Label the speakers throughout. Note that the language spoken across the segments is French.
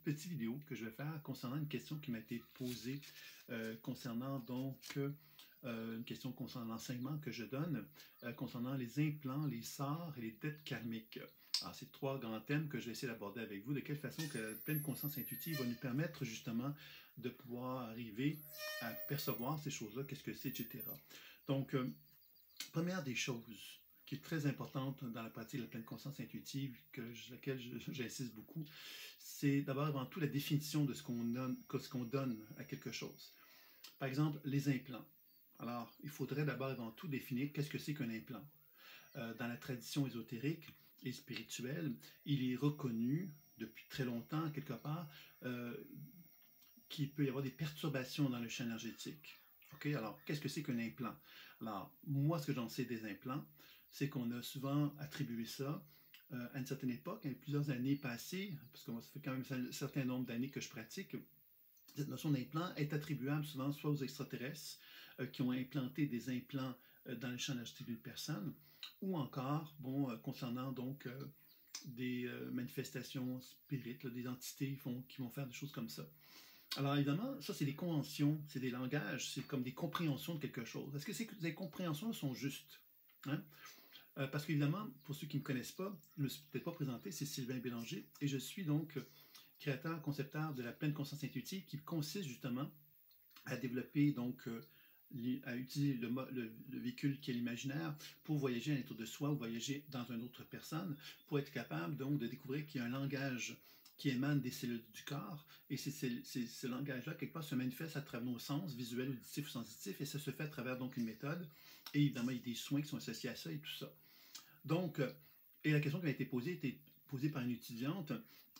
Speaker 1: petite vidéo que je vais faire concernant une question qui m'a été posée concernant donc une question concernant l'enseignement que je donne, concernant les implants, les sorts et les dettes karmiques. Alors, c'est trois grands thèmes que je vais essayer d'aborder avec vous. De quelle façon que la pleine conscience intuitive va nous permettre justement de pouvoir arriver à percevoir ces choses-là, qu'est-ce que c'est, etc. Donc, première des choses qui est très importante dans la pratique de la pleine conscience intuitive, laquelle j'insiste beaucoup, c'est d'abord avant tout la définition de ce qu'on donne à quelque chose. Par exemple, les implants. Alors, il faudrait d'abord avant tout définir qu'est-ce que c'est qu'un implant. Dans la tradition ésotérique et spirituelle, il est reconnu depuis très longtemps, quelque part, qu'il peut y avoir des perturbations dans le champ énergétique. OK? Alors, qu'est-ce que c'est qu'un implant? Alors, moi, ce que j'en sais des implants, c'est qu'on a souvent attribué ça à une certaine époque, à plusieurs années passées, parce que moi, ça fait quand même un certain nombre d'années que je pratique. Cette notion d'implant est attribuable souvent soit aux extraterrestres qui ont implanté des implants dans le champ énergétique d'une personne, ou encore, concernant donc des manifestations spirites, des entités qui vont faire des choses comme ça. Alors évidemment, ça c'est des conventions, c'est des langages, c'est comme des compréhensions de quelque chose. Est-ce que ces compréhensions sont justes? Hein? Parce qu'évidemment, pour ceux qui ne me connaissent pas, je ne me suis peut-être pas présenté, c'est Sylvain Bélanger, et je suis donc créateur, concepteur de la pleine conscience intuitive qui consiste justement à développer donc à utiliser le véhicule qui est l'imaginaire pour voyager à l'intérieur de soi ou voyager dans une autre personne, pour être capable donc de découvrir qu'il y a un langage qui émane des cellules du corps, et ce langage-là, quelque part, se manifeste à travers nos sens, visuels, auditifs ou sensitifs, et ça se fait à travers donc une méthode, et évidemment, il y a des soins qui sont associés à ça et tout ça. Donc, et la question qui a été posée était posée par une étudiante,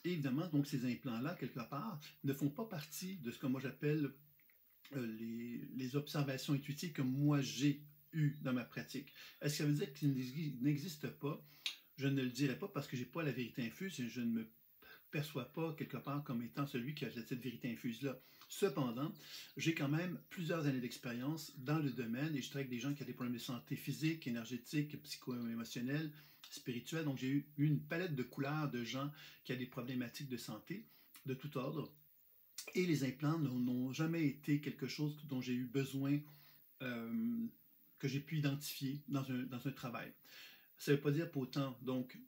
Speaker 1: et évidemment, donc ces implants-là, quelque part, ne font pas partie de ce que moi j'appelle les observations intuitives que moi j'ai eues dans ma pratique. Est-ce que ça veut dire qu'ils n'existent pas? Je ne le dirai pas parce que je n'ai pas la vérité infuse et je ne me perçois pas quelque part comme étant celui qui a cette vérité infuse-là. Cependant, j'ai quand même plusieurs années d'expérience dans le domaine et je travaille avec des gens qui ont des problèmes de santé physique, énergétique, psycho-émotionnelle, spirituelle. Donc, j'ai eu une palette de couleurs de gens qui ont des problématiques de santé de tout ordre. Et les implants n'ont jamais été quelque chose dont j'ai eu besoin, que j'ai pu identifier dans un travail. Ça ne veut pas dire pour autant donc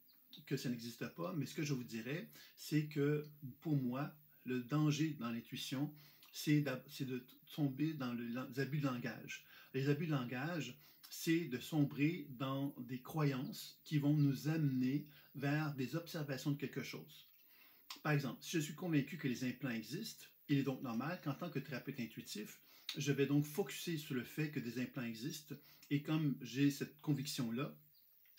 Speaker 1: que ça n'existe pas, mais ce que je vous dirais, c'est que pour moi, le danger dans l'intuition, c'est de tomber dans les abus de langage. Les abus de langage, c'est de sombrer dans des croyances qui vont nous amener vers des observations de quelque chose. Par exemple, si je suis convaincu que les implants existent, il est donc normal qu'en tant que thérapeute intuitif, je vais donc focuser sur le fait que des implants existent, et comme j'ai cette conviction-là,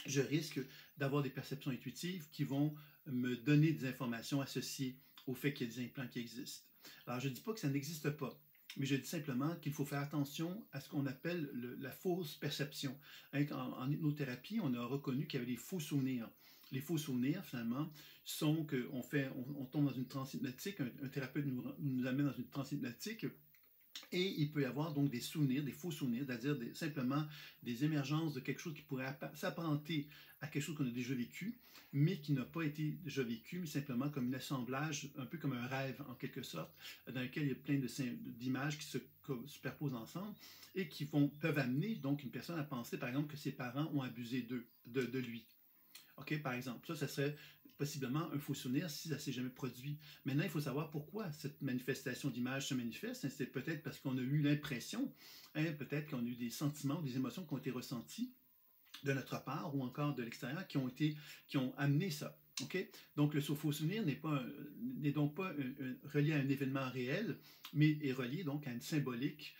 Speaker 1: je risque d'avoir des perceptions intuitives qui vont me donner des informations associées au fait qu'il y a des implants qui existent. Alors, je ne dis pas que ça n'existe pas, mais je dis simplement qu'il faut faire attention à ce qu'on appelle la fausse perception. En hypnothérapie, on a reconnu qu'il y avait des faux souvenirs. Les faux souvenirs, finalement, sont qu'on tombe dans une transe hypnotique, un thérapeute nous amène dans une transe hypnotique, et il peut y avoir donc des souvenirs, des faux souvenirs, c'est-à-dire simplement des émergences de quelque chose qui pourrait s'apparenter à quelque chose qu'on a déjà vécu, mais qui n'a pas été déjà vécu, mais simplement comme un assemblage, un peu comme un rêve en quelque sorte, dans lequel il y a plein d'images qui se superposent ensemble et qui peuvent amener donc une personne à penser, par exemple, que ses parents ont abusé de lui. OK, par exemple, ça serait possiblement un faux souvenir si ça ne s'est jamais produit. Maintenant, il faut savoir pourquoi cette manifestation d'image se manifeste. C'est peut-être parce qu'on a eu l'impression, peut-être qu'on a eu des sentiments, des émotions qui ont été ressenties de notre part ou encore de l'extérieur qui ont amené ça. Okay? Donc, le faux souvenir n'est donc pas relié à un événement réel, mais est relié donc à une symbolique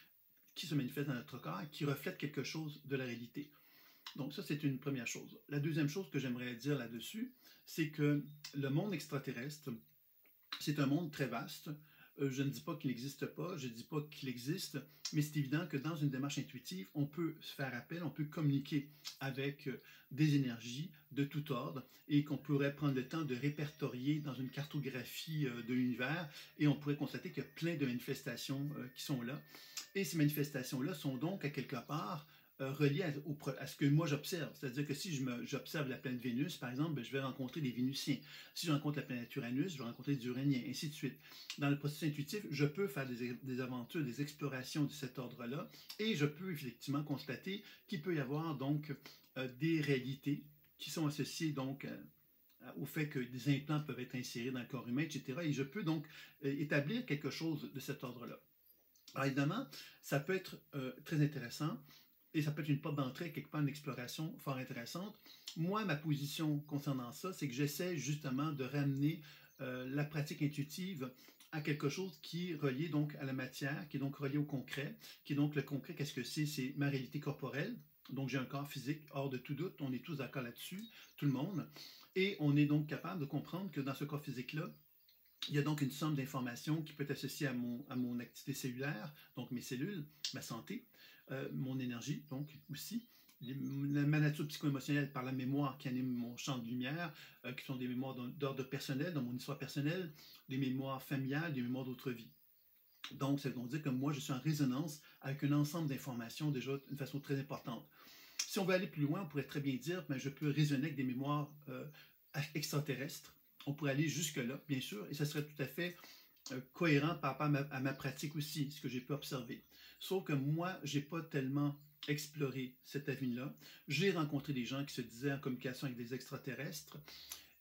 Speaker 1: qui se manifeste dans notre corps et qui reflète quelque chose de la réalité. Donc ça, c'est une première chose. La deuxième chose que j'aimerais dire là-dessus, c'est que le monde extraterrestre, c'est un monde très vaste. Je ne dis pas qu'il n'existe pas, je ne dis pas qu'il existe, mais c'est évident que dans une démarche intuitive, on peut se faire appel, on peut communiquer avec des énergies de tout ordre et qu'on pourrait prendre le temps de répertorier dans une cartographie de l'univers et on pourrait constater qu'il y a plein de manifestations qui sont là. Et ces manifestations-là sont donc à quelque part relié à ce que moi j'observe. C'est-à-dire que si j'observe la planète Vénus, par exemple, ben, je vais rencontrer des Vénusiens. Si je rencontre la planète Uranus, je vais rencontrer des Uraniens, ainsi de suite. Dans le processus intuitif, je peux faire des aventures, des explorations de cet ordre-là, et je peux effectivement constater qu'il peut y avoir donc des réalités qui sont associées donc au fait que des implants peuvent être insérés dans le corps humain, etc. Et je peux donc établir quelque chose de cet ordre-là. Alors évidemment, ça peut être très intéressant et ça peut être une porte d'entrée, quelque part, une exploration fort intéressante. Moi, ma position concernant ça, c'est que j'essaie justement de ramener la pratique intuitive à quelque chose qui est relié donc à la matière, qui est donc relié au concret, qui est donc le concret, qu'est-ce que c'est? C'est ma réalité corporelle. Donc j'ai un corps physique, hors de tout doute, on est tous d'accord là-dessus, tout le monde. Et on est donc capable de comprendre que dans ce corps physique-là, il y a donc une somme d'informations qui peut être associée à mon activité cellulaire, donc mes cellules, ma santé, mon énergie, donc aussi, ma nature psycho-émotionnelle par la mémoire qui anime mon champ de lumière, qui sont des mémoires d'ordre personnel, dans mon histoire personnelle, des mémoires familiales, des mémoires d'autres vies. Donc, ça veut donc dire que moi, je suis en résonance avec un ensemble d'informations déjà d'une façon très importante. Si on veut aller plus loin, on pourrait très bien dire, ben, je peux raisonner avec des mémoires extraterrestres. On pourrait aller jusque-là, bien sûr, et ça serait tout à fait cohérent par rapport à ma pratique aussi, ce que j'ai pu observer. Sauf que moi, je n'ai pas tellement exploré cet avenue-là. J'ai rencontré des gens qui se disaient en communication avec des extraterrestres,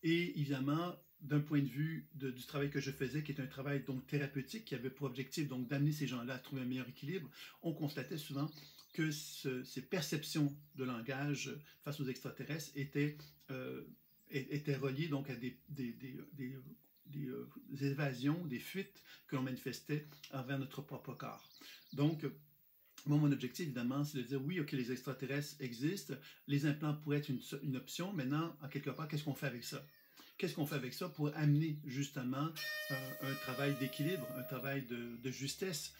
Speaker 1: et évidemment, d'un point de vue du travail que je faisais, qui est un travail donc thérapeutique, qui avait pour objectif donc d'amener ces gens-là à trouver un meilleur équilibre, on constatait souvent que ces perceptions de langage face aux extraterrestres étaient reliées donc à des évasions, des fuites que l'on manifestait envers notre propre corps. Donc, moi, mon objectif, évidemment, c'est de dire, oui, OK, les extraterrestres existent, les implants pourraient être une option. Maintenant, en quelque part, qu'est-ce qu'on fait avec ça? Qu'est-ce qu'on fait avec ça pour amener, justement, un travail d'équilibre, un travail de justesse,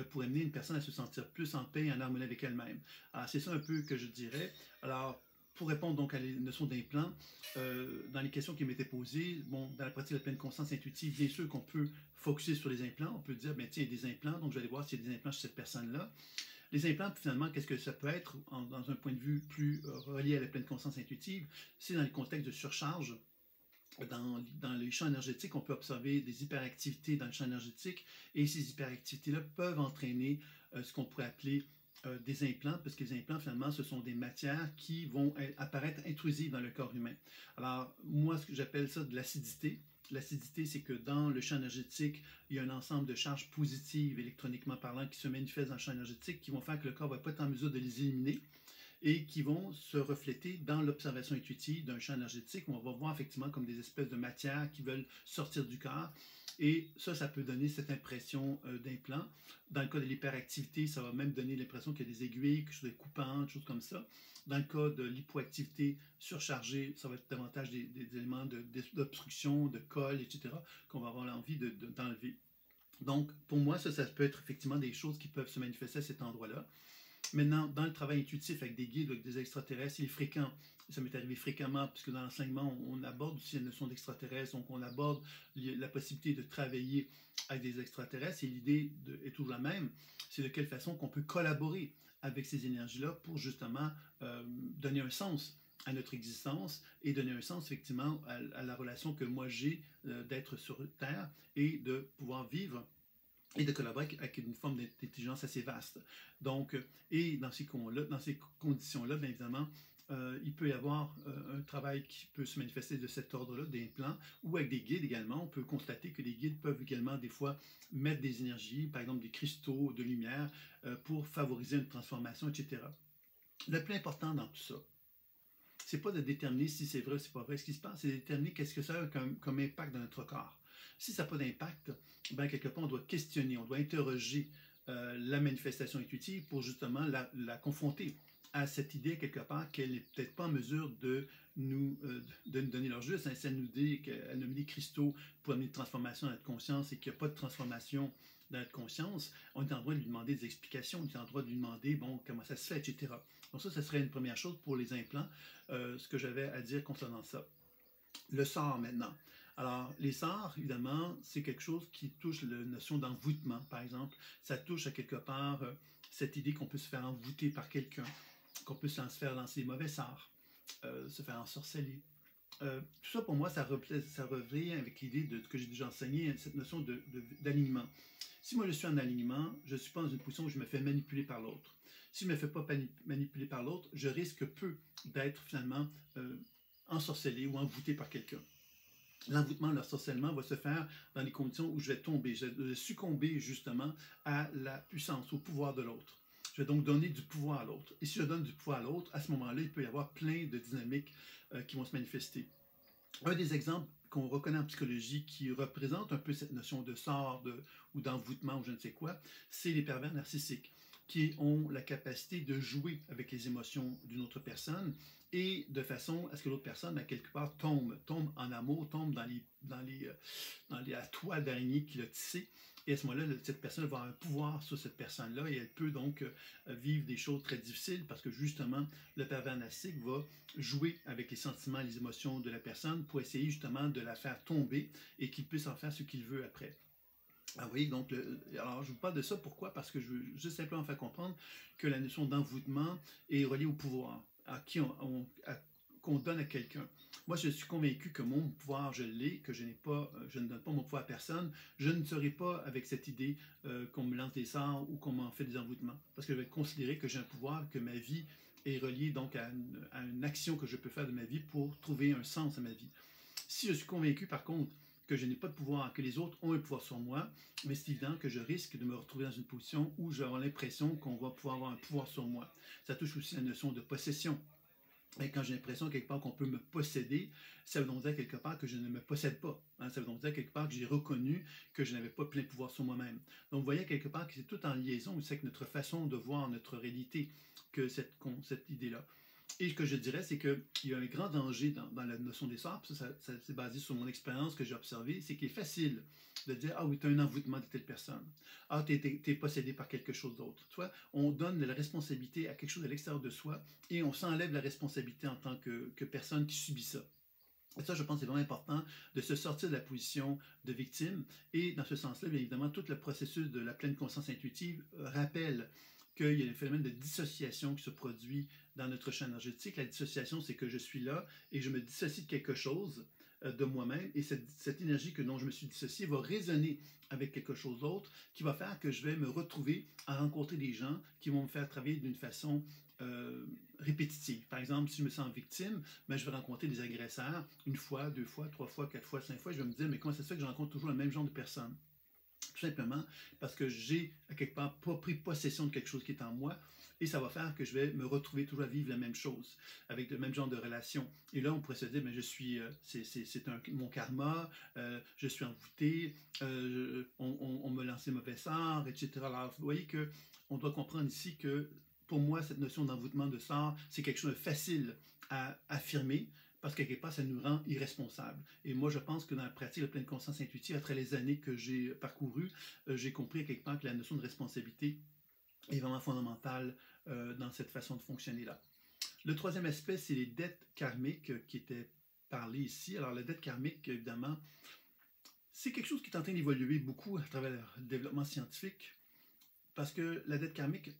Speaker 1: pour amener une personne à se sentir plus en paix et en harmonie avec elle-même? Alors, c'est ça un peu que je dirais. Alors, pour répondre donc à la notion d'implant, dans les questions qui m'étaient posées, bon, dans la pratique de la pleine conscience intuitive, bien sûr qu'on peut focuser sur les implants. On peut dire, ben, tiens, il y a des implants, donc je vais aller voir s'il y a des implants chez cette personne-là. Les implants, finalement, qu'est-ce que ça peut être dans un point de vue plus relié à la pleine conscience intuitive? C'est dans le contexte de surcharge. Dans les champs énergétiques, on peut observer des hyperactivités dans le champ énergétique et ces hyperactivités-là peuvent entraîner ce qu'on pourrait appeler des implants, parce que les implants, finalement, ce sont des matières qui vont apparaître intrusives dans le corps humain. Alors, moi, ce que j'appelle ça de l'acidité. L'acidité, c'est que dans le champ énergétique, il y a un ensemble de charges positives, électroniquement parlant, qui se manifestent dans le champ énergétique, qui vont faire que le corps ne va pas être en mesure de les éliminer et qui vont se refléter dans l'observation intuitive d'un champ énergétique où on va voir effectivement comme des espèces de matières qui veulent sortir du corps. Et ça peut donner cette impression d'implant. Dans le cas de l'hyperactivité, ça va même donner l'impression qu'il y a des aiguilles, quelque chose de coupant, des choses comme ça. Dans le cas de l'hypoactivité surchargée, ça va être davantage des éléments d'obstruction, de colle, etc., qu'on va avoir l'envie d'enlever. Donc, pour moi, ça peut être effectivement des choses qui peuvent se manifester à cet endroit-là. Maintenant, dans le travail intuitif avec des guides ou avec des extraterrestres, il est fréquent, ça m'est arrivé fréquemment, puisque dans l'enseignement, on aborde aussi la notion d'extraterrestre, donc on aborde la possibilité de travailler avec des extraterrestres, et l'idée est toujours la même, c'est de quelle façon qu'on peut collaborer avec ces énergies-là pour justement donner un sens à notre existence et donner un sens effectivement à la relation que moi j'ai d'être sur Terre et de pouvoir vivre et de collaborer avec une forme d'intelligence assez vaste. Donc, et dans ces conditions-là, bien évidemment, il peut y avoir un travail qui peut se manifester de cet ordre-là, des plans, ou avec des guides également. On peut constater que les guides peuvent également des fois mettre des énergies, par exemple des cristaux de lumière, pour favoriser une transformation, etc. Le plus important dans tout ça, c'est pas de déterminer si c'est vrai ou c'est pas vrai ce qui se passe, c'est de déterminer qu'est-ce que ça a comme impact dans notre corps. Si ça n'a pas d'impact, ben quelque part, on doit questionner, on doit interroger la manifestation intuitive pour justement la confronter à cette idée, quelque part, qu'elle n'est peut-être pas en mesure de nous donner leur juste. Si elle nous dit qu'elle nous met des cristaux pour amener une transformation dans notre conscience et qu'il n'y a pas de transformation dans notre conscience, on est en droit de lui demander des explications, on est en droit de lui demander, bon, comment ça se fait, etc. Donc ça serait une première chose pour les implants, ce que j'avais à dire concernant ça. Le sort maintenant. Alors, les sorts, évidemment, c'est quelque chose qui touche la notion d'envoûtement, par exemple. Ça touche à quelque part cette idée qu'on peut se faire envoûter par quelqu'un. qu'on peut se faire lancer des mauvais sorts, se faire ensorceler. Tout ça, pour moi, ça revient avec l'idée de que j'ai déjà enseigné, cette notion d'alignement. Si moi je suis en alignement, je ne suis pas dans une position où je me fais manipuler par l'autre. Si je ne me fais pas manipuler par l'autre, je risque peu d'être finalement ensorcelé ou envoûté par quelqu'un. L'envoûtement, l'ensorcellement va se faire dans les conditions où je vais tomber, je vais succomber justement à la puissance, au pouvoir de l'autre. Je vais donc donner du pouvoir à l'autre. Et si je donne du pouvoir à l'autre, à ce moment-là, il peut y avoir plein de dynamiques qui vont se manifester. Un des exemples qu'on reconnaît en psychologie qui représente un peu cette notion de sort ou d'envoûtement ou je ne sais quoi, c'est les pervers narcissiques qui ont la capacité de jouer avec les émotions d'une autre personne et de façon à ce que l'autre personne, à quelque part, tombe en amour, tombe dans la toile d'araignée qu'il a tissée. Et à ce moment-là, cette personne va avoir un pouvoir sur cette personne-là et elle peut donc vivre des choses très difficiles parce que justement, le pervers narcissique va jouer avec les sentiments, les émotions de la personne pour essayer justement de la faire tomber et qu'il puisse en faire ce qu'il veut après. Ah oui, donc, alors je vous parle de ça, pourquoi? Parce que je veux juste simplement faire comprendre que la notion d'envoûtement est reliée au pouvoir, qu'on donne à quelqu'un. Moi, je suis convaincu que mon pouvoir, je l'ai, que je ne donne pas mon pouvoir à personne. Je ne serai pas avec cette idée qu'on me lance des sorts ou qu'on m'en fait des envoûtements. Parce que je vais considérer que j'ai un pouvoir, que ma vie est reliée donc à une action que je peux faire de ma vie pour trouver un sens à ma vie. Si je suis convaincu, par contre, que je n'ai pas de pouvoir, que les autres ont un pouvoir sur moi, mais c'est évident que je risque de me retrouver dans une position où je vais avoir l'impression qu'on va pouvoir avoir un pouvoir sur moi. Ça touche aussi la notion de possession. Et quand j'ai l'impression quelque part qu'on peut me posséder, ça veut donc dire quelque part que je ne me possède pas. Hein? Ça veut donc dire quelque part que j'ai reconnu que je n'avais pas plein pouvoir sur moi-même. Donc vous voyez quelque part que c'est tout en liaison aussi avec notre façon de voir notre réalité que cette idée-là. Et ce que je dirais, c'est qu'il y a un grand danger dans la notion des sorts, ça c'est basé sur mon expérience que j'ai observée, c'est qu'il est facile de dire « Ah oui, tu as un envoûtement de telle personne. Ah, tu es possédé par quelque chose d'autre. » Tu vois, on donne la responsabilité à quelque chose à l'extérieur de soi et on s'enlève la responsabilité en tant que personne qui subit ça. Et ça, je pense que c'est vraiment important de se sortir de la position de victime. Et dans ce sens-là, bien évidemment, tout le processus de la pleine conscience intuitive rappelle qu'il y a un phénomène de dissociation qui se produit dans notre champ énergétique. La dissociation, c'est que je suis là et je me dissocie de quelque chose de moi-même. Et cette énergie dont je me suis dissocié va résonner avec quelque chose d'autre qui va faire que je vais me retrouver à rencontrer des gens qui vont me faire travailler d'une façon répétitive. Par exemple, si je me sens victime, ben, je vais rencontrer des agresseurs une fois, deux fois, trois fois, quatre fois, cinq fois. Je vais me dire, mais comment ça se fait que je rencontre toujours le même genre de personnes? Tout simplement parce que j'ai, à quelque part, pas pris possession de quelque chose qui est en moi. Et ça va faire que je vais me retrouver toujours à vivre la même chose, avec le même genre de relation. Et là, on pourrait se dire, mais je suis, c'est mon karma, je suis envoûté, on me lance des mauvais sorts, etc. Alors, vous voyez qu'on doit comprendre ici que, pour moi, cette notion d'envoûtement de sort, c'est quelque chose de facile à affirmer, parce que quelque part, ça nous rend irresponsables. Et moi, je pense que dans la pratique de la pleine conscience intuitive, après les années que j'ai parcourues, j'ai compris à quelque part que la notion de responsabilité est vraiment fondamentale dans cette façon de fonctionner-là. Le troisième aspect, c'est les dettes karmiques qui étaient parlées ici. Alors, la dette karmique, évidemment, c'est quelque chose qui est en train d'évoluer beaucoup à travers le développement scientifique, parce que la dette karmique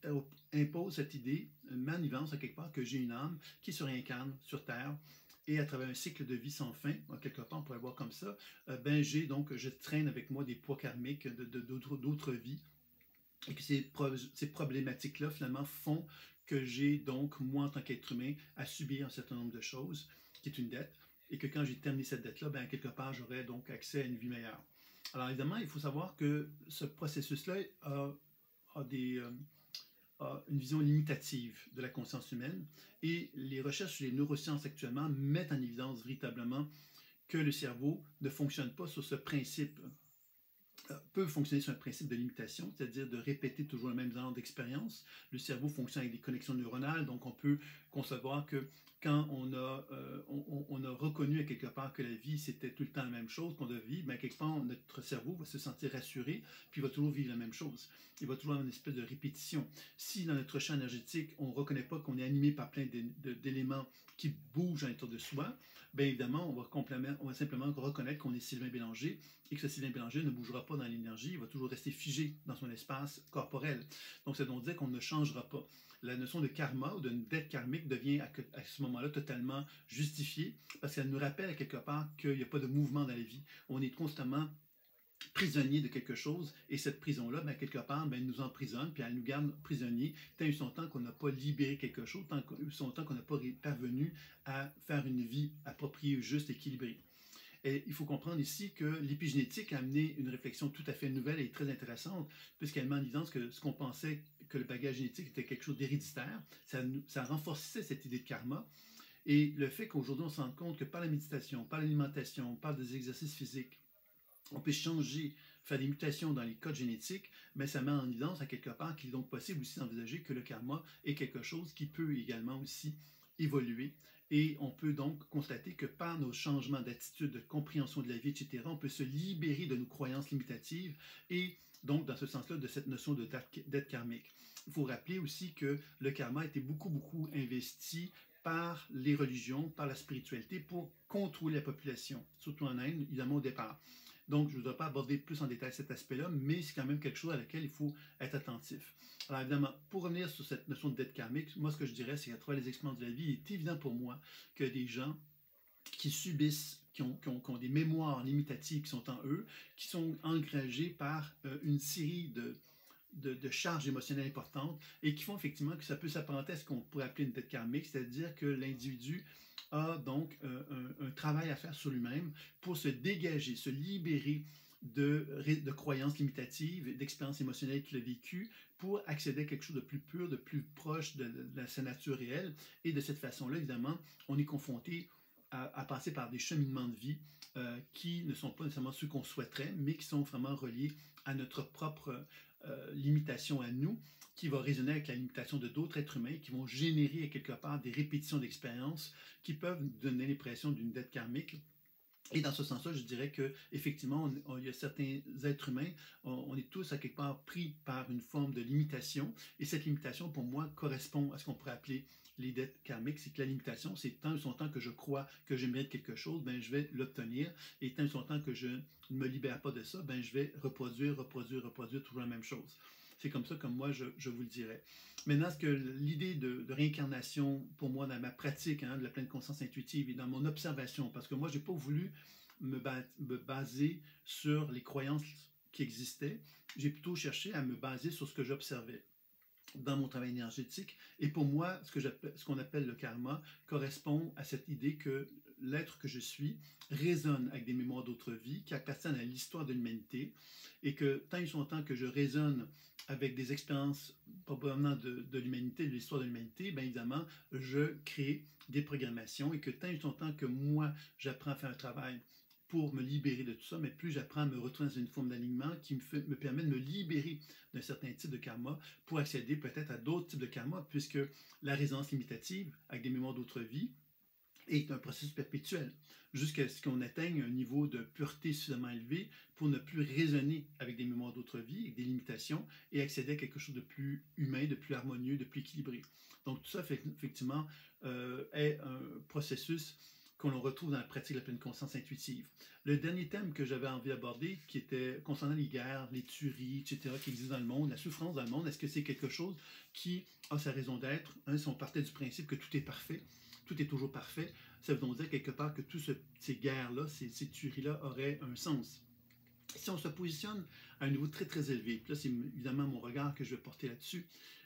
Speaker 1: impose cette idée, une manivance à quelque part, que j'ai une âme qui se réincarne sur Terre, et à travers un cycle de vie sans fin, quelque part on pourrait voir comme ça, ben je traîne avec moi des poids karmiques d'autres vies, et que ces problématiques-là finalement font que j'ai donc, moi en tant qu'être humain, à subir un certain nombre de choses, qui est une dette, et que quand j'ai terminé cette dette-là, ben quelque part j'aurai donc accès à une vie meilleure. Alors évidemment, il faut savoir que ce processus-là a une vision limitative de la conscience humaine et les recherches sur les neurosciences actuellement mettent en évidence véritablement que le cerveau ne fonctionne pas sur ce principe, peut fonctionner sur un principe de limitation, c'est-à-dire de répéter toujours le même genre d'expérience. Le cerveau fonctionne avec des connexions neuronales, donc on peut concevoir que quand on a reconnu à quelque part que la vie c'était tout le temps la même chose qu'on doit vivre, bien, quelque part notre cerveau va se sentir rassuré, puis il va toujours vivre la même chose. Il va toujours avoir une espèce de répétition. Si dans notre champ énergétique, on ne reconnaît pas qu'on est animé par plein d'éléments qui bougent à l'intérieur de soi, bien évidemment, on va simplement reconnaître qu'on est Sylvain Bélanger et que ce Sylvain Bélanger ne bougera pas dans l'énergie, il va toujours rester figé dans son espace corporel. Donc, c'est donc dire qu'on ne changera pas. La notion de karma ou d'une dette karmique devient à ce moment-là totalement justifiée parce qu'elle nous rappelle à quelque part qu'il n'y a pas de mouvement dans la vie. On est constamment prisonnier de quelque chose, et cette prison-là, ben, quelque part, ben, nous emprisonne, puis elle nous garde prisonniers, tant et son temps qu'on n'a pas libéré quelque chose, tant et son temps qu'on n'a pas parvenu à faire une vie appropriée, juste, équilibrée. Et il faut comprendre ici que l'épigénétique a amené une réflexion tout à fait nouvelle et très intéressante, puisqu'elle met en évidence que ce qu'on pensait que le bagage génétique était quelque chose d'héréditaire, ça renforçait cette idée de karma. Et le fait qu'aujourd'hui on se rende compte que par la méditation, par l'alimentation, par des exercices physiques, on peut changer, faire des mutations dans les codes génétiques, mais ça met en évidence à quelque part qu'il est donc possible aussi d'envisager que le karma est quelque chose qui peut également aussi évoluer. Et on peut donc constater que par nos changements d'attitude, de compréhension de la vie, etc., on peut se libérer de nos croyances limitatives et donc dans ce sens-là de cette notion de dette karmique. Il faut rappeler aussi que le karma a été beaucoup investi par les religions, par la spiritualité pour contrôler la population, surtout en Inde, évidemment au départ. Donc, je ne voudrais pas aborder plus en détail cet aspect-là, mais c'est quand même quelque chose à laquelle il faut être attentif. Alors, évidemment, pour revenir sur cette notion de dette karmique, moi, ce que je dirais, c'est qu'à travers les expériences de la vie, il est évident pour moi que des gens qui subissent, qui ont des mémoires limitatives qui sont en eux, qui sont engagés par une série de charges émotionnelles importantes et qui font effectivement que ça peut s'apparenter à ce qu'on pourrait appeler une dette karmique, c'est-à-dire que l'individu a donc un travail à faire sur lui-même pour se dégager, se libérer de croyances limitatives, d'expériences émotionnelles qu'il a vécues pour accéder à quelque chose de plus pur, de plus proche de sa nature réelle. Et de cette façon-là, évidemment, on est confronté à passer par des cheminements de vie qui ne sont pas nécessairement ceux qu'on souhaiterait, mais qui sont vraiment reliés à notre propre limitation à nous, qui va résonner avec la limitation de d'autres êtres humains, qui vont générer quelque part des répétitions d'expériences qui peuvent donner l'impression d'une dette karmique. Et dans ce sens-là, je dirais qu'effectivement, il y a certains êtres humains, on est tous à quelque part pris par une forme de limitation. Et cette limitation, pour moi, correspond à ce qu'on pourrait appeler les dettes karmiques. C'est que la limitation, c'est tant et son temps que je crois que je mérite quelque chose, ben, je vais l'obtenir. Et tant et son temps que je ne me libère pas de ça, ben, je vais reproduire toujours la même chose. C'est comme ça, comme moi, je vous le dirais. Maintenant, ce que l'idée de réincarnation, pour moi, dans ma pratique de la pleine conscience intuitive et dans mon observation, parce que moi, je n'ai pas voulu me baser sur les croyances qui existaient, j'ai plutôt cherché à me baser sur ce que j'observais dans mon travail énergétique. Et pour moi, ce qu'on appelle le karma correspond à cette idée que l'être que je suis résonne avec des mémoires d'autres vies qui appartiennent à l'histoire de l'humanité et que tant et son temps que je résonne avec des expériences probablement de l'humanité, de l'histoire de l'humanité, bien évidemment, je crée des programmations et que tant et son temps que moi, j'apprends à faire un travail pour me libérer de tout ça, mais plus j'apprends à me retrouver dans une forme d'alignement qui me permet de me libérer d'un certain type de karma pour accéder peut-être à d'autres types de karma, puisque la résonance limitative avec des mémoires d'autres vies est un processus perpétuel, jusqu'à ce qu'on atteigne un niveau de pureté suffisamment élevé pour ne plus raisonner avec des mémoires d'autres vies, avec des limitations, et accéder à quelque chose de plus humain, de plus harmonieux, de plus équilibré. Donc tout ça, effectivement, est un processus qu'on retrouve dans la pratique de la pleine conscience intuitive. Le dernier thème que j'avais envie d'aborder, qui était concernant les guerres, les tueries, etc., qui existent dans le monde, la souffrance dans le monde, est-ce que c'est quelque chose qui a sa raison d'être? Si on partait du principe que tout est parfait, tout est toujours parfait, ça veut donc dire quelque part que toutes ces guerres-là, ces tueries-là auraient un sens. Si on se positionne à un niveau très élevé, puis là c'est évidemment mon regard que je vais porter là-dessus,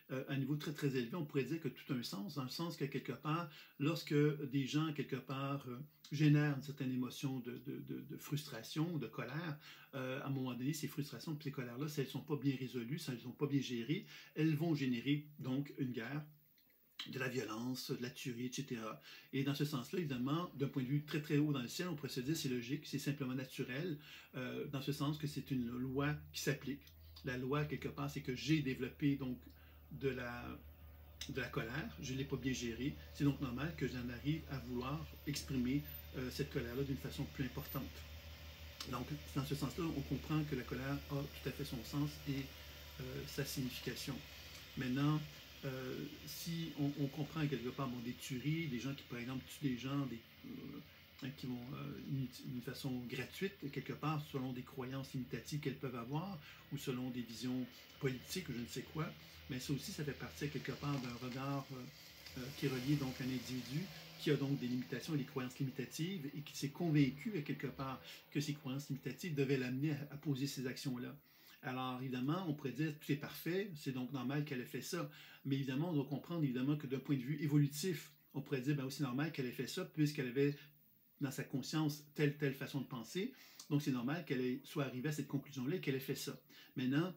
Speaker 1: à un niveau très élevé, on pourrait dire que tout a un sens, dans le sens que quelque part, lorsque des gens quelque part génèrent une certaine émotion de frustration, de colère, à un moment donné, ces frustrations et ces colères-là, si elles ne sont pas bien résolues, si elles ne sont pas bien gérées, elles vont générer donc une guerre, de la violence, de la tuerie, etc. Et dans ce sens-là, évidemment, d'un point de vue très haut dans le ciel, on pourrait se dire c'est logique, c'est simplement naturel, dans ce sens que c'est une loi qui s'applique. La loi, quelque part, c'est que j'ai développé donc de la colère, je ne l'ai pas bien gérée, c'est donc normal que j'en arrive à vouloir exprimer cette colère-là d'une façon plus importante. Donc, dans ce sens-là, on comprend que la colère a tout à fait son sens et sa signification. Maintenant, si on comprend quelque part des tueries, des gens qui, par exemple, tuent des gens, hein, qui vont d'une façon gratuite, quelque part, selon des croyances limitatives qu'elles peuvent avoir, ou selon des visions politiques ou je ne sais quoi. Mais ça aussi, ça fait partie quelque part d'un regard qui est relié donc à un individu qui a donc des limitations et des croyances limitatives et qui s'est convaincu quelque part que ces croyances limitatives devaient l'amener à poser ces actions-là. Alors évidemment, on pourrait dire tout est parfait, c'est donc normal qu'elle ait fait ça, mais évidemment, on doit comprendre évidemment que d'un point de vue évolutif, on pourrait dire ben aussi normal qu'elle ait fait ça puisqu'elle avait dans sa conscience telle façon de penser, donc c'est normal qu'elle soit arrivée à cette conclusion-là et qu'elle ait fait ça. Maintenant,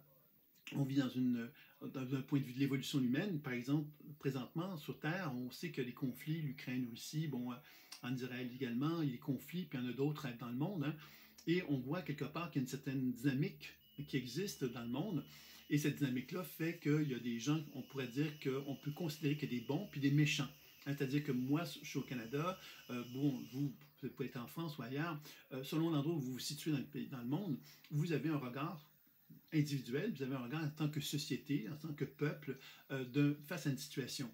Speaker 1: on vit dans un point de vue de l'évolution humaine. Par exemple, présentement, sur Terre, on sait que les conflits, l'Ukraine, Russie, bon, en Israël également, il y a des conflits, puis il y en a d'autres dans le monde. Hein, et on voit quelque part qu'il y a une certaine dynamique qui existe dans le monde. Et cette dynamique-là fait qu'il y a des gens, on pourrait dire qu'on peut considérer qu'il y a des bons puis des méchants. Hein, c'est-à-dire que moi, je suis au Canada, bon, vous pouvez être en France ou ailleurs, selon l'endroit où vous vous situez dans le monde, vous avez un regard individuel, vous avez un regard en tant que société, en tant que peuple, face à une situation.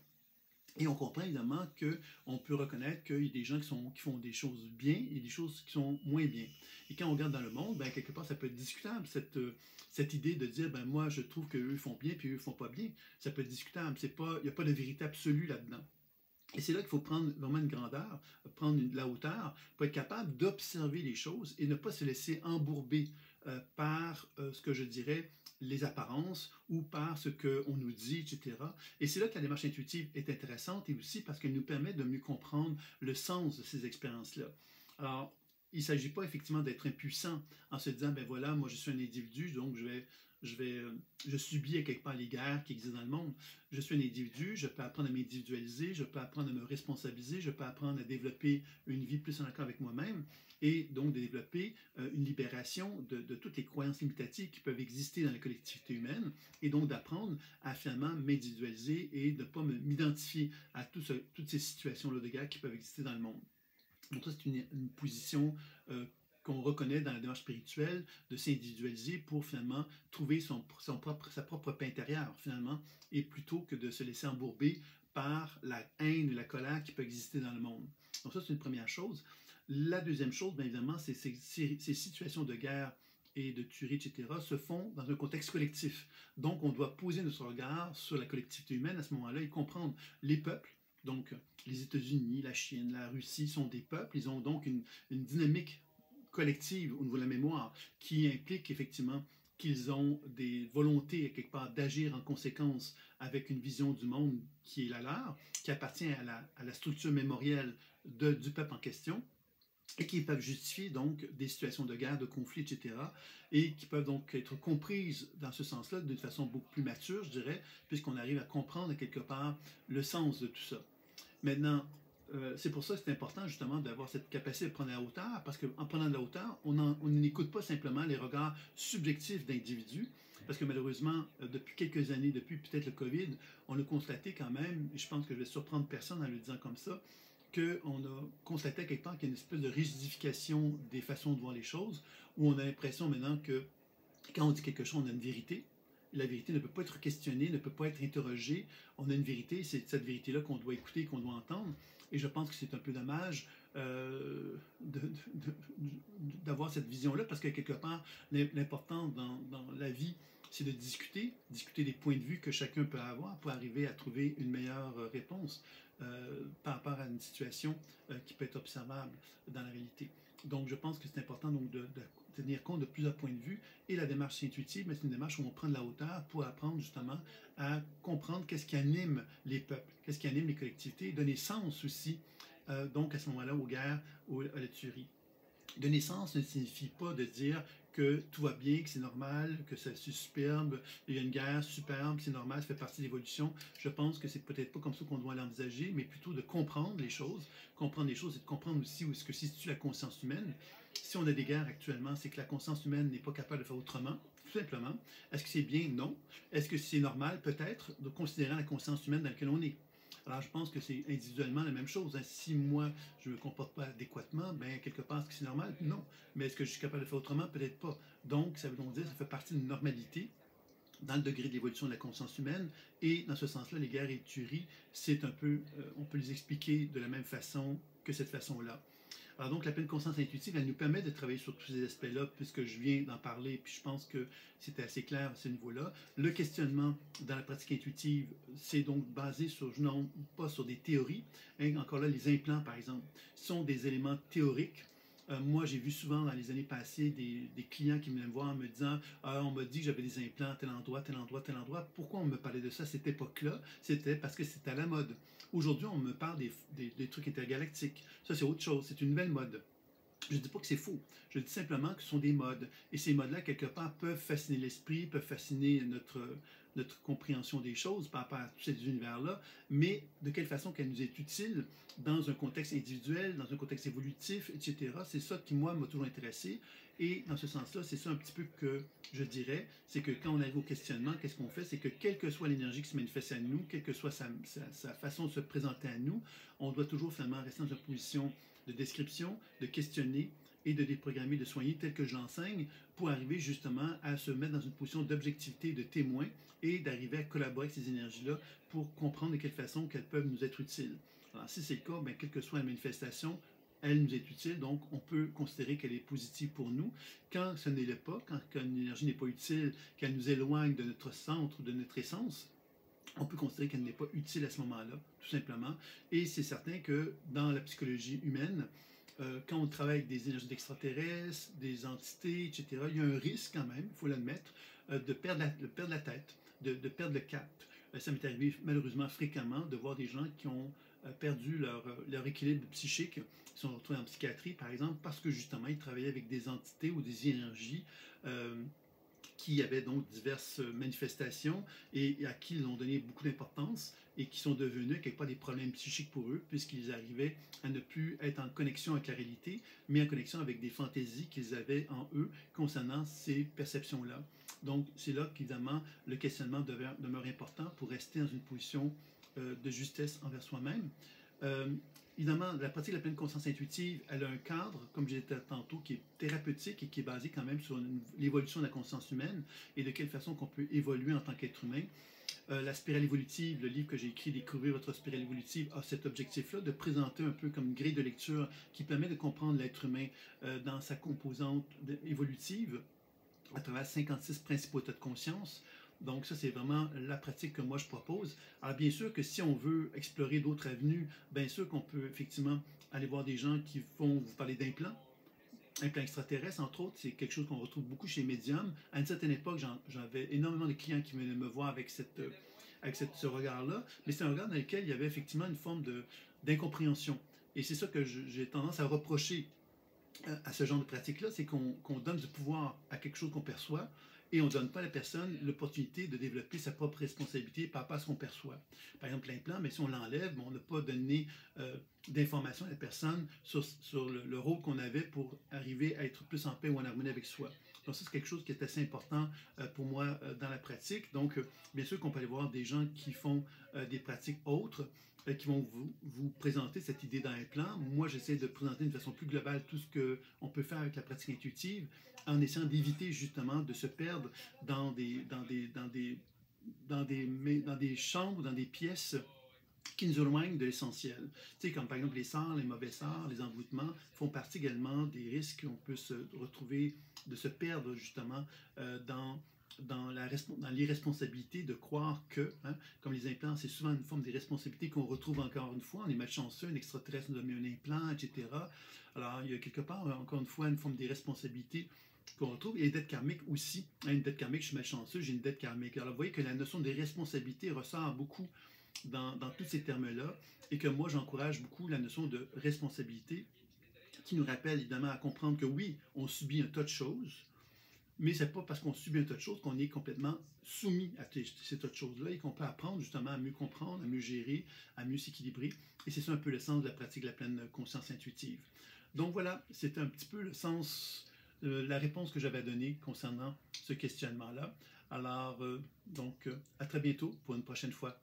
Speaker 1: Et on comprend évidemment qu'on peut reconnaître qu'il y a des gens qui font des choses bien et des choses qui sont moins bien. Et quand on regarde dans le monde, ben, quelque part, ça peut être discutable, cette idée de dire, ben, moi, je trouve qu'eux font bien puis eux font pas bien. Ça peut être discutable. Il n'y a pas de vérité absolue là-dedans. Et c'est là qu'il faut prendre vraiment une grandeur, prendre de la hauteur, pour être capable d'observer les choses et ne pas se laisser embourber par ce que je dirais les apparences ou par ce qu'on nous dit, etc. Et c'est là que la démarche intuitive est intéressante et aussi parce qu'elle nous permet de mieux comprendre le sens de ces expériences-là. Alors, il ne s'agit pas effectivement d'être impuissant en se disant, ben voilà, moi je suis un individu, donc je subis à quelque part les guerres qui existent dans le monde. Je suis un individu, je peux apprendre à m'individualiser, je peux apprendre à me responsabiliser, je peux apprendre à développer une vie plus en accord avec moi-même et donc de développer une libération de toutes les croyances limitatives qui peuvent exister dans la collectivité humaine et donc d'apprendre à finalement m'individualiser et de ne pas m'identifier à toutes ces situations-là de guerre qui peuvent exister dans le monde. Donc ça, c'est une position qu'on reconnaît dans la démarche spirituelle, de s'individualiser pour finalement trouver sa propre paix intérieure, finalement, et plutôt que de se laisser embourber par la haine et la colère qui peut exister dans le monde. Donc ça, c'est une première chose. La deuxième chose, bien évidemment, c'est ces situations de guerre et de tuerie, etc., se font dans un contexte collectif. Donc, on doit poser notre regard sur la collectivité humaine à ce moment-là et comprendre les peuples. Donc, les États-Unis, la Chine, la Russie sont des peuples. Ils ont donc une dynamique collective au niveau de la mémoire qui implique effectivement qu'ils ont des volontés quelque part d'agir en conséquence avec une vision du monde qui est la leur, qui appartient à la structure mémorielle du peuple en question et qui peuvent justifier donc des situations de guerre, de conflit, etc. et qui peuvent donc être comprises dans ce sens-là d'une façon beaucoup plus mature, je dirais, puisqu'on arrive à comprendre quelque part le sens de tout ça. Maintenant, c'est pour ça que c'est important justement d'avoir cette capacité de prendre la hauteur, parce qu'en prenant de la hauteur, on n'écoute pas simplement les regards subjectifs d'individus, parce que malheureusement, depuis quelques années, depuis peut-être le COVID, on a constaté quand même, et je pense que je vais surprendre personne en le disant comme ça, qu'on a constaté quelque part qu'il y a une espèce de rigidification des façons de voir les choses, où on a l'impression maintenant que quand on dit quelque chose, on a une vérité. La vérité ne peut pas être questionnée, ne peut pas être interrogée. On a une vérité, c'est cette vérité-là qu'on doit écouter, qu'on doit entendre. Et je pense que c'est un peu dommage d'avoir cette vision-là, parce que quelque part, l'important dans la vie, c'est de discuter des points de vue que chacun peut avoir pour arriver à trouver une meilleure réponse par rapport à une situation qui peut être observable dans la réalité. Donc, je pense que c'est important donc, de tenir compte de plusieurs points de vue. Et la démarche intuitive, c'est une démarche où on prend de la hauteur pour apprendre justement à comprendre qu'est-ce qui anime les peuples, qu'est-ce qui anime les collectivités, et donner sens aussi, donc à ce moment-là, aux guerres, à la tuerie. Donner sens ne signifie pas de dire que tout va bien, que c'est normal, que c'est superbe, il y a une guerre superbe, c'est normal, ça fait partie de l'évolution. Je pense que c'est peut-être pas comme ça qu'on doit l'envisager, mais plutôt de comprendre les choses. Comprendre les choses et de comprendre aussi où est-ce que se situe la conscience humaine. Si on a des guerres actuellement, c'est que la conscience humaine n'est pas capable de faire autrement, tout simplement. Est-ce que c'est bien? Non. Est-ce que c'est normal? Peut-être, de considérer la conscience humaine dans laquelle on est. Alors, je pense que c'est individuellement la même chose. Hein. Si moi, je ne me comporte pas adéquatement, ben quelque part, est-ce que c'est normal? Non. Mais est-ce que je suis capable de faire autrement? Peut-être pas. Donc, ça veut donc dire que ça fait partie d'une normalité dans le degré d'évolution de la conscience humaine. Et dans ce sens-là, les guerres et les tueries, c'est un peu, on peut les expliquer de la même façon que cette façon-là. Alors donc, la pleine conscience intuitive, elle nous permet de travailler sur tous ces aspects-là, puisque je viens d'en parler, puis je pense que c'était assez clair à ce niveau-là. Le questionnement dans la pratique intuitive, c'est donc basé sur, non pas sur des théories. Hein, encore là, les implants, par exemple, sont des éléments théoriques. Moi, j'ai vu souvent dans les années passées des clients qui venaient me voir en me disant ah, on m'a dit que j'avais des implants à tel endroit, tel endroit, tel endroit. Pourquoi on me parlait de ça à cette époque-là? C'était parce que c'était à la mode. Aujourd'hui, on me parle des trucs intergalactiques. Ça, c'est autre chose. C'est une nouvelle mode. Je ne dis pas que c'est faux. Je dis simplement que ce sont des modes. Et ces modes-là, quelque part, peuvent fasciner l'esprit, peuvent fasciner notre compréhension des choses par rapport à tous ces univers-là, mais de quelle façon qu'elle nous est utile dans un contexte individuel, dans un contexte évolutif, etc. C'est ça qui, moi, m'a toujours intéressé. Et dans ce sens-là, c'est ça un petit peu que je dirais, c'est que quand on arrive au questionnement, qu'est-ce qu'on fait? C'est que quelle que soit l'énergie qui se manifeste à nous, quelle que soit sa façon de se présenter à nous, on doit toujours finalement rester dans une position de description, de questionner et de déprogrammer, de soigner tel que je l'enseigne pour arriver justement à se mettre dans une position d'objectivité, de témoin et d'arriver à collaborer avec ces énergies-là pour comprendre de quelle façon qu'elles peuvent nous être utiles. Alors si c'est le cas, bien, quelle que soit la manifestation, elle nous est utile, donc on peut considérer qu'elle est positive pour nous. Quand ce n'est le pas, quand une énergie n'est pas utile, qu'elle nous éloigne de notre centre, de notre essence, on peut considérer qu'elle n'est pas utile à ce moment-là, tout simplement. Et c'est certain que dans la psychologie humaine, quand on travaille avec des énergies extraterrestres, des entités, etc., il y a un risque quand même, il faut l'admettre, de perdre la tête, de perdre le cap. Ça m'est arrivé malheureusement fréquemment de voir des gens qui ont perdu leur équilibre psychique, ils sont retrouvés en psychiatrie par exemple, parce que justement ils travaillaient avec des entités ou des énergies qui avaient donc diverses manifestations et à qui ils ont donné beaucoup d'importance et qui sont devenus quelque part des problèmes psychiques pour eux, puisqu'ils arrivaient à ne plus être en connexion avec la réalité, mais en connexion avec des fantaisies qu'ils avaient en eux concernant ces perceptions-là. Donc, c'est là qu'évidemment, le questionnement demeure important pour rester dans une position de justesse envers soi-même. Euh, Évidemment, la pratique de la pleine conscience intuitive, elle a un cadre, comme j'ai dit tantôt, qui est thérapeutique et qui est basé quand même sur l'évolution de la conscience humaine et de quelle façon qu'on peut évoluer en tant qu'être humain. La spirale évolutive, le livre que j'ai écrit, Découvrir votre spirale évolutive, a cet objectif-là de présenter un peu comme une grille de lecture qui permet de comprendre l'être humain dans sa composante évolutive à travers 56 principaux états de conscience. Donc ça, c'est vraiment la pratique que moi je propose. Alors bien sûr que si on veut explorer d'autres avenues, bien sûr qu'on peut effectivement aller voir des gens qui vont vous parler d'implants. Implants extraterrestres, entre autres, c'est quelque chose qu'on retrouve beaucoup chez les médiums. À une certaine époque, j'avais énormément de clients qui venaient me voir avec ce regard-là, mais c'est un regard dans lequel il y avait effectivement une forme d'incompréhension. Et c'est ça que j'ai tendance à reprocher à ce genre de pratique-là, c'est qu'on donne du pouvoir à quelque chose qu'on perçoit et on ne donne pas à la personne l'opportunité de développer sa propre responsabilité par rapport à ce qu'on perçoit. Par exemple, l'implant, mais si on l'enlève, on n'a pas donné d'informations à la personne sur le rôle qu'on avait pour arriver à être plus en paix ou en harmonie avec soi. Donc ça, c'est quelque chose qui est assez important pour moi dans la pratique. Donc, bien sûr qu'on peut aller voir des gens qui font des pratiques autres, qui vont vous présenter cette idée d'implant. Moi, j'essaie de présenter de façon plus globale tout ce qu'on peut faire avec la pratique intuitive en essayant d'éviter justement de se perdre dans des chambres, dans des pièces qui nous éloignent de l'essentiel. Tu sais, comme par exemple les sorts, les mauvais sorts, les envoûtements font partie également des risques qu'on peut se retrouver, de se perdre justement dans l'irresponsabilité de croire que, hein, comme les implants, c'est souvent une forme d'irresponsabilité qu'on retrouve encore une fois. On est malchanceux, un extraterrestre nous a mis un implant, etc. Alors, il y a quelque part, encore une fois, une forme d'irresponsabilité qu'on retrouve. Et les dettes karmiques aussi. Hein, une dette karmique, je suis malchanceux, j'ai une dette karmique. Alors, vous voyez que la notion de responsabilité ressort beaucoup dans tous ces termes-là et que moi, j'encourage beaucoup la notion de responsabilité qui nous rappelle évidemment à comprendre que oui, on subit un tas de choses, mais c'est pas parce qu'on subit un tas de choses qu'on est complètement soumis à ces tas de choses-là et qu'on peut apprendre justement à mieux comprendre, à mieux gérer, à mieux s'équilibrer. Et c'est ça un peu le sens de la pratique de la pleine conscience intuitive. Donc voilà, c'était un petit peu le sens, la réponse que j'avais à donner concernant ce questionnement-là. Alors, à très bientôt pour une prochaine fois.